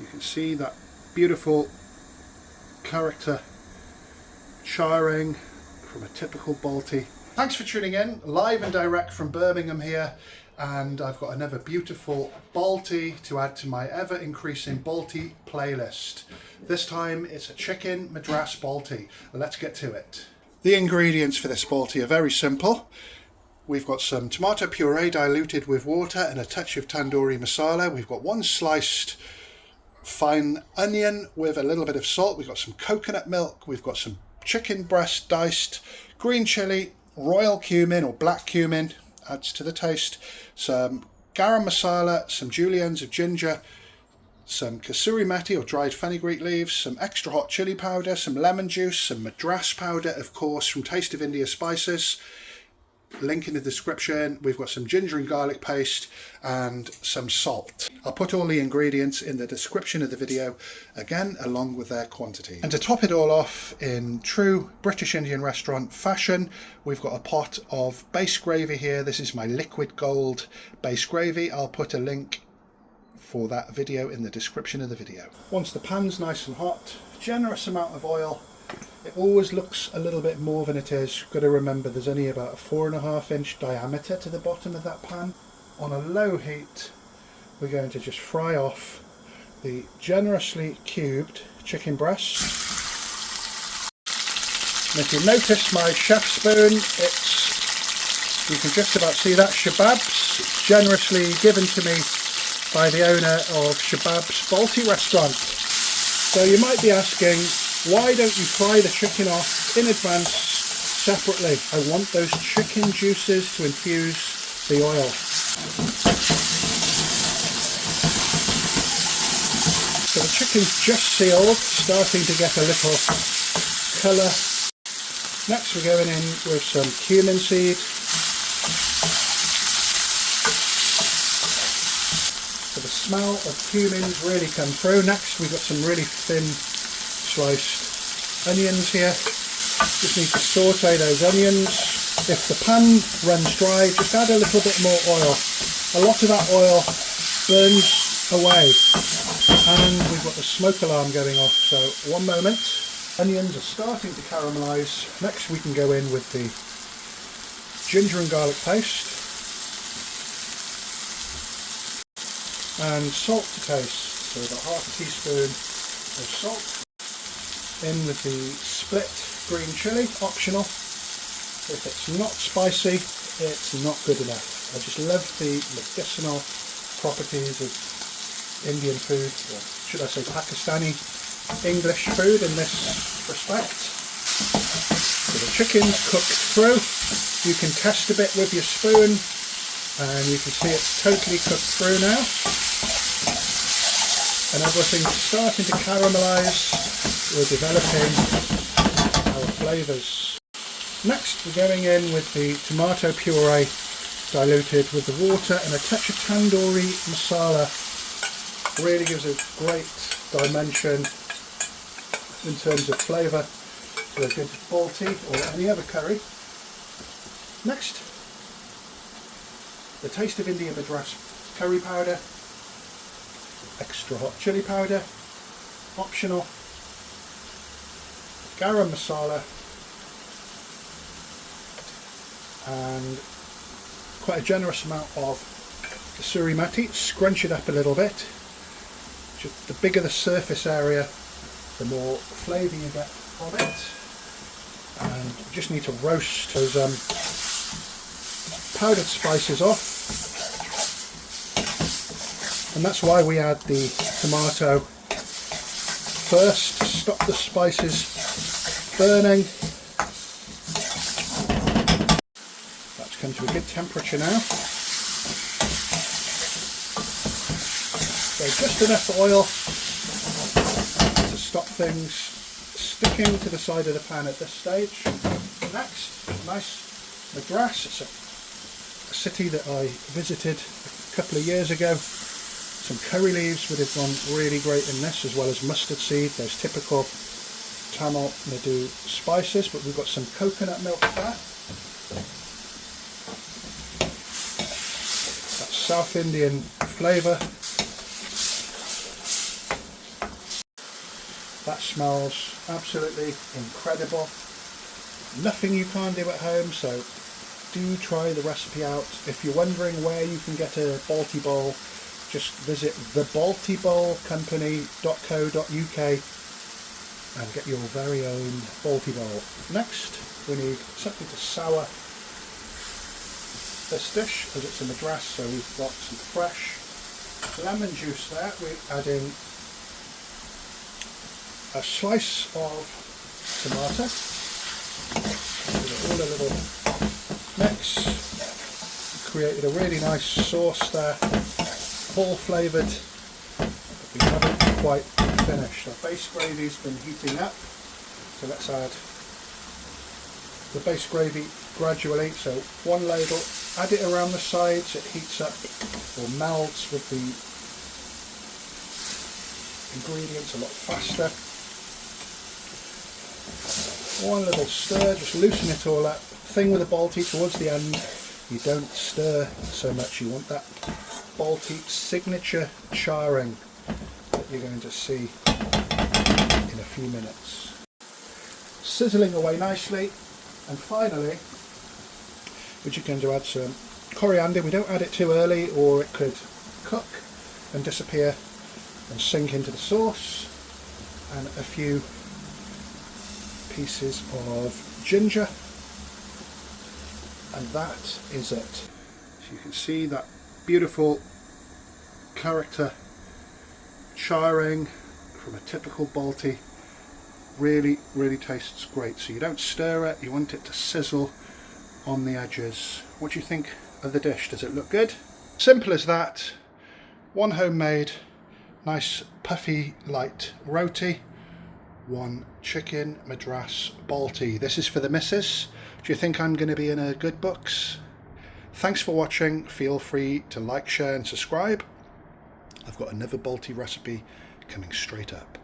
You can see that beautiful character charring from a typical Balti. Thanks for tuning in, live and direct from Birmingham here, and I've got another beautiful Balti to add to my ever increasing Balti playlist. This time it's a Chicken Madras Balti. Let's get to it. The ingredients for this Balti are very simple. We've got some tomato puree diluted with water and a touch of tandoori masala. We've got one sliced fine onion with a little bit of salt. We've got some coconut milk. We've got some chicken breast diced, green chilli, royal cumin or black cumin, adds to the taste, some garam masala, some juliennes of ginger, some kasuri methi or dried fenugreek leaves, some extra hot chili powder, some lemon juice, some madras powder, of course, from Taste of India Spices. Link in the description. We've got some ginger and garlic paste and some salt. I'll put all the ingredients in the description of the video again, along with their quantity. And to top it all off in true British Indian restaurant fashion, we've got a pot of base gravy here. This is my liquid gold base gravy. I'll put a link for that video in the description of the video. Once the pan's nice and hot, generous amount of oil. It always looks a little bit more than it is. You've got to remember there's only about a 4.5 inch diameter to the bottom of that pan. On a low heat, we're going to just fry off the generously cubed chicken breast. And if you notice my chef spoon, you can just about see that, shababs, generously given to me by the owner of Shabab's Balti restaurant. So you might be asking, why don't you fry the chicken off in advance separately? I want those chicken juices to infuse the oil. So the chicken's just sealed, starting to get a little colour. Next we're going in with some cumin seed. So the smell of cumin's really come through. Next we've got some really thin sliced onions here. Just need to saute those onions. If the pan runs dry, just add a little bit more oil. A lot of that oil burns away, and we've got the smoke alarm going off, so one moment. Onions are starting to caramelise. Next we can go in with the ginger and garlic paste and salt to taste, so about half a teaspoon of salt. In with the split green chilli, optional. If it's not spicy, it's not good enough. I just love the medicinal properties of Indian food, or should I say Pakistani English food in this respect. So the chicken's cooked through. You can test a bit with your spoon and you can see it's totally cooked through now. And everything's starting to caramelise. We're developing our flavours. Next we're going in with the tomato puree diluted with the water and a touch of tandoori masala. Really gives a great dimension in terms of flavour to a good Balti or any other curry. Next, the Taste of India Madras curry powder, extra hot chili powder, optional, garam masala, and quite a generous amount of kasuri methi. Scrunch it up a little bit. Just the bigger the surface area, the more flavour you get from it. And you just need to roast those powdered spices off. And that's why we add the tomato first, to stop the spices burning. That's come to a good temperature now. So just enough oil to stop things sticking to the side of the pan at this stage. Next, nice Madras. It's a city that I visited a couple of years ago. Some curry leaves would have gone really great in this, as well as mustard seed, those typical Tamil Nadu spices, but we've got some coconut milk there. That South Indian flavour. That smells absolutely incredible. Nothing you can't do at home, so do try the recipe out. If you're wondering where you can get a Balti bowl, just visit thebaltibolcompany.co.uk and get your very own Balti bowl. Next, we need something to sour this dish, as it's a Madras, so we've got some fresh lemon juice there. We're adding a slice of tomato. Give it all a little mix. Created a really nice sauce there, all flavoured, but we haven't quite finished. Our base gravy's been heating up, so let's add the base gravy gradually. So one ladle, add it around the sides, it heats up or melds with the ingredients a lot faster. One little stir, just loosen it all up. Thing with the Balti, towards the end you don't stir so much, you want that Balti signature charring that you're going to see in a few minutes. Sizzling away nicely, and finally we're just going to add some coriander. We don't add it too early or it could cook and disappear and sink into the sauce, and a few pieces of ginger, and that is it. So you can see that beautiful character charring from a typical Balti. Really tastes great. So you don't stir it, you want it to sizzle on the edges. What do you think of the dish? Does it look good? Simple as that. One homemade nice puffy light roti, one chicken Madras Balti. This is for the missus. Do you think I'm going to be in her good books? Thanks for watching. Feel free to like, share and subscribe. I've got another Balti recipe coming straight up.